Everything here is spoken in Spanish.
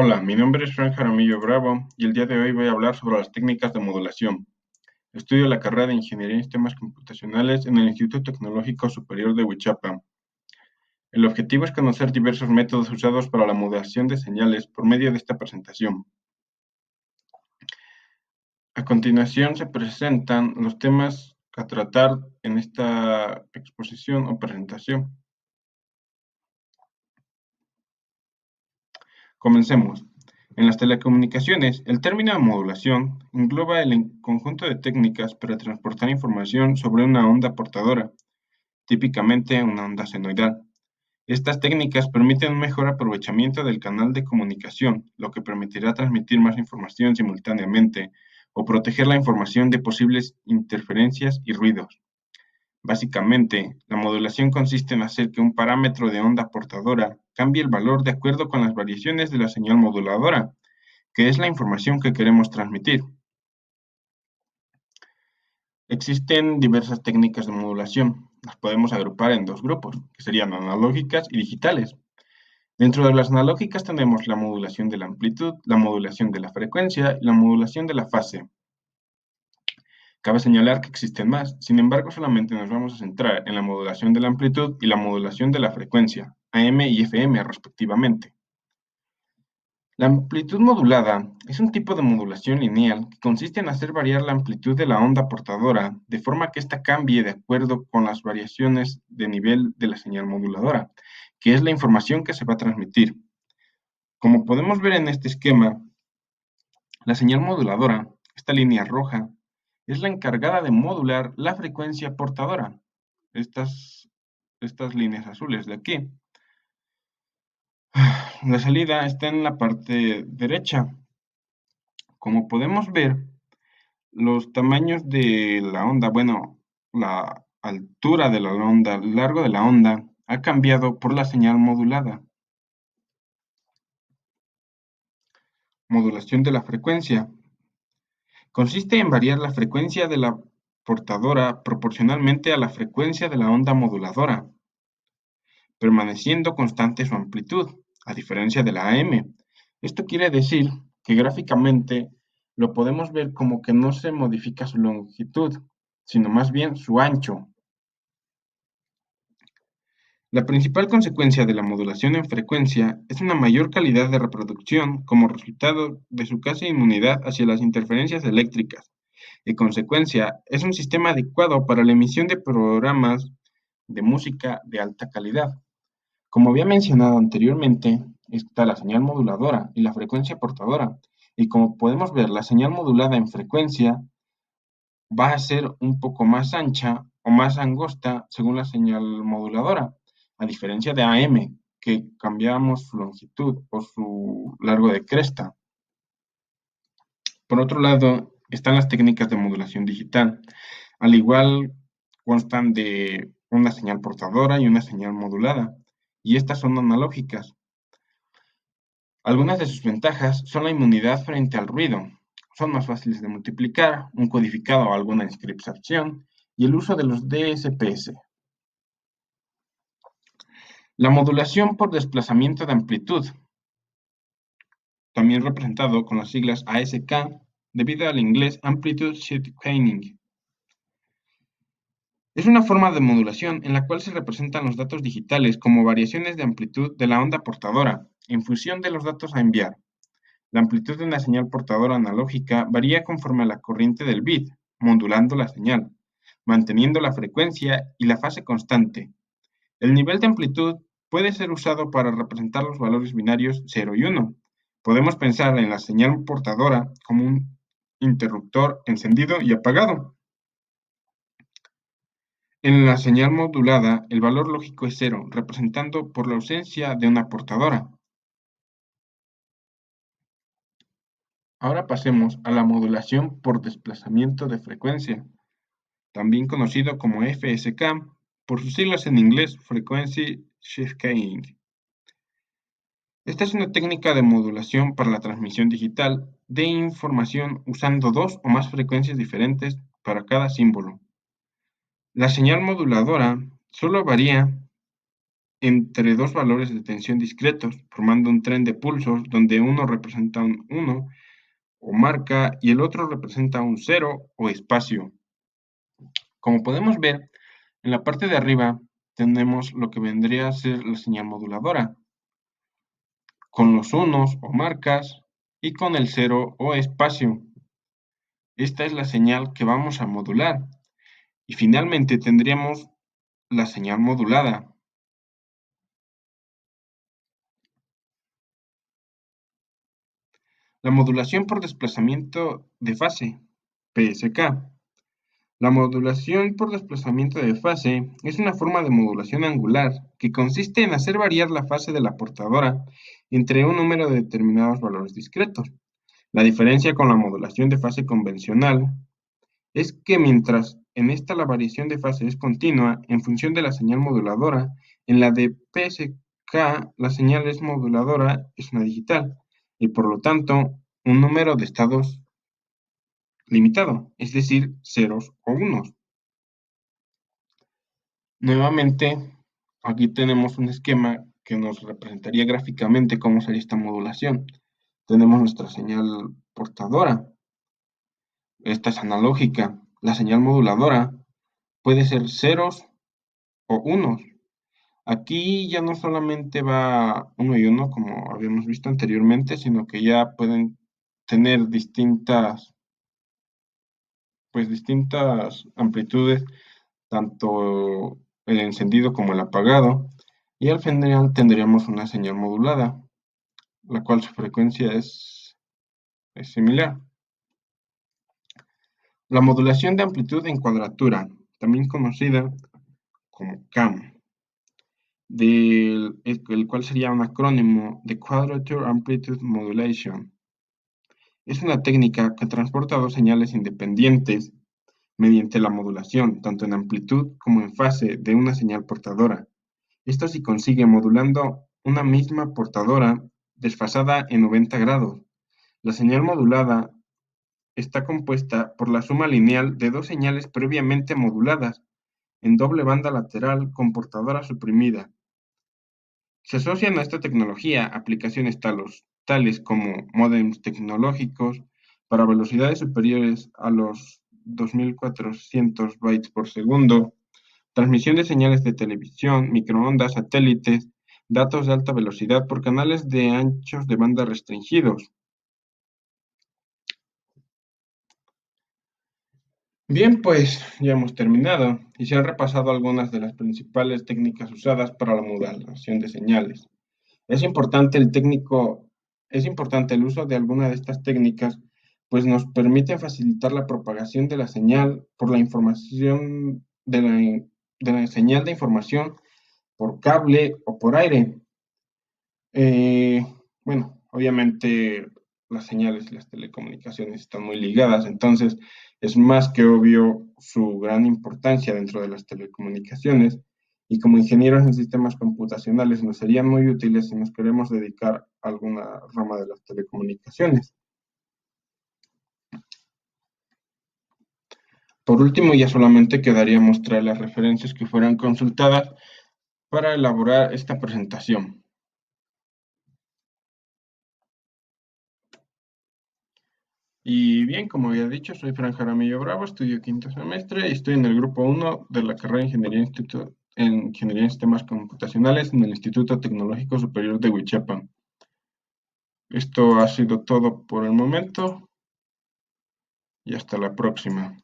Hola, mi nombre es Frank Jaramillo Bravo y el día de hoy voy a hablar sobre las técnicas de modulación. Estudio la carrera de Ingeniería en Sistemas Computacionales en el Instituto Tecnológico Superior de Huichapan. El objetivo es conocer diversos métodos usados para la modulación de señales por medio de esta presentación. A continuación se presentan los temas a tratar en esta exposición o presentación. Comencemos. En las telecomunicaciones, el término modulación engloba el conjunto de técnicas para transportar información sobre una onda portadora, típicamente una onda senoidal. Estas técnicas permiten un mejor aprovechamiento del canal de comunicación, lo que permitirá transmitir más información simultáneamente o proteger la información de posibles interferencias y ruidos. Básicamente, la modulación consiste en hacer que un parámetro de onda portadora cambie el valor de acuerdo con las variaciones de la señal moduladora, que es la información que queremos transmitir. Existen diversas técnicas de modulación. Las podemos agrupar en dos grupos, que serían analógicas y digitales. Dentro de las analógicas tenemos la modulación de la amplitud, la modulación de la frecuencia y la modulación de la fase. Cabe señalar que existen más, sin embargo solamente nos vamos a centrar en la modulación de la amplitud y la modulación de la frecuencia, AM y FM respectivamente. La amplitud modulada es un tipo de modulación lineal que consiste en hacer variar la amplitud de la onda portadora de forma que ésta cambie de acuerdo con las variaciones de nivel de la señal moduladora, que es la información que se va a transmitir. Como podemos ver en este esquema, la señal moduladora, esta línea roja, es la encargada de modular la frecuencia portadora. Estas líneas azules de aquí. La salida está en la parte derecha. Como podemos ver, los tamaños de la onda, bueno, la altura de la onda, el largo de la onda, ha cambiado por la señal modulada. Modulación de la frecuencia. Consiste en variar la frecuencia de la portadora proporcionalmente a la frecuencia de la onda moduladora, permaneciendo constante su amplitud, a diferencia de la AM. Esto quiere decir que gráficamente lo podemos ver como que no se modifica su longitud, sino más bien su ancho. La principal consecuencia de la modulación en frecuencia es una mayor calidad de reproducción como resultado de su casi inmunidad hacia las interferencias eléctricas. En consecuencia, es un sistema adecuado para la emisión de programas de música de alta calidad. Como había mencionado anteriormente, está la señal moduladora y la frecuencia portadora. Y como podemos ver, la señal modulada en frecuencia va a ser un poco más ancha o más angosta según la señal moduladora, a diferencia de AM, que cambiamos su longitud o su largo de cresta. Por otro lado, están las técnicas de modulación digital. Al igual, constan de una señal portadora y una señal modulada, y estas son analógicas. Algunas de sus ventajas son la inmunidad frente al ruido, son más fáciles de multiplicar, un codificado o alguna inscripción, y el uso de los DSPS. La modulación por desplazamiento de amplitud, también representado con las siglas ASK, debido al inglés Amplitude Shifting. Es una forma de modulación en la cual se representan los datos digitales como variaciones de amplitud de la onda portadora, en función de los datos a enviar. La amplitud de una señal portadora analógica varía conforme a la corriente del bit, modulando la señal, manteniendo la frecuencia y la fase constante. El nivel de amplitud puede ser usado para representar los valores binarios 0 y 1. Podemos pensar en la señal portadora como un interruptor encendido y apagado. En la señal modulada, el valor lógico es 0, representando por la ausencia de una portadora. Ahora pasemos a la modulación por desplazamiento de frecuencia, también conocido como FSK, por sus siglas en inglés Frequency Shifting. Esta es una técnica de modulación para la transmisión digital de información usando dos o más frecuencias diferentes para cada símbolo. La señal moduladora solo varía entre dos valores de tensión discretos, formando un tren de pulsos donde uno representa un 1 o marca y el otro representa un 0 o espacio. Como podemos ver, en la parte de arriba tenemos lo que vendría a ser la señal moduladora, con los unos o marcas y con el 0 o espacio. Esta es la señal que vamos a modular. Y finalmente tendríamos la señal modulada. La modulación por desplazamiento de fase, PSK. La modulación por desplazamiento de fase es una forma de modulación angular que consiste en hacer variar la fase de la portadora entre un número de determinados valores discretos. La diferencia con la modulación de fase convencional es que mientras en esta la variación de fase es continua en función de la señal moduladora, en la de PSK la señal es moduladora es una digital y por lo tanto un número de estados limitado, es decir, ceros o unos. Nuevamente, aquí tenemos un esquema que nos representaría gráficamente cómo sería esta modulación. Tenemos nuestra señal portadora, esta es analógica. La señal moduladora puede ser ceros o unos. Aquí ya no solamente va uno y uno, como habíamos visto anteriormente, sino que ya pueden tener distintas amplitudes, tanto el encendido como el apagado, y al final tendríamos una señal modulada, la cual su frecuencia es similar. La modulación de amplitud en cuadratura, también conocida como CAM, el cual sería un acrónimo de Quadrature Amplitude Modulation. Es una técnica que transporta dos señales independientes mediante la modulación, tanto en amplitud como en fase de una señal portadora. Esto se consigue modulando una misma portadora desfasada en 90 grados. La señal modulada está compuesta por la suma lineal de dos señales previamente moduladas en doble banda lateral con portadora suprimida. Se asocian a esta tecnología aplicaciones tales como módems tecnológicos para velocidades superiores a los 2400 bytes por segundo, transmisión de señales de televisión, microondas, satélites, datos de alta velocidad por canales de anchos de banda restringidos. Bien, pues ya hemos terminado y se han repasado algunas de las principales técnicas usadas para la modulación de señales. Es importante el técnico, es importante el uso de alguna de estas técnicas, pues nos permiten facilitar la propagación de la señal por la información de la señal de información por cable o por aire. Eh, bueno, obviamente las señales y las telecomunicaciones están muy ligadas, entonces es más que obvio su gran importancia dentro de las telecomunicaciones y como ingenieros en sistemas computacionales nos serían muy útiles si nos queremos dedicar a alguna rama de las telecomunicaciones. Por último, ya solamente quedaría mostrar las referencias que fueran consultadas para elaborar esta presentación. Y bien, como había dicho, soy Fran Jaramillo Bravo, estudio quinto semestre y estoy en el grupo 1 de la carrera de en Ingeniería en Sistemas Computacionales en el Instituto Tecnológico Superior de Huichapan. Esto ha sido todo por el momento y hasta la próxima.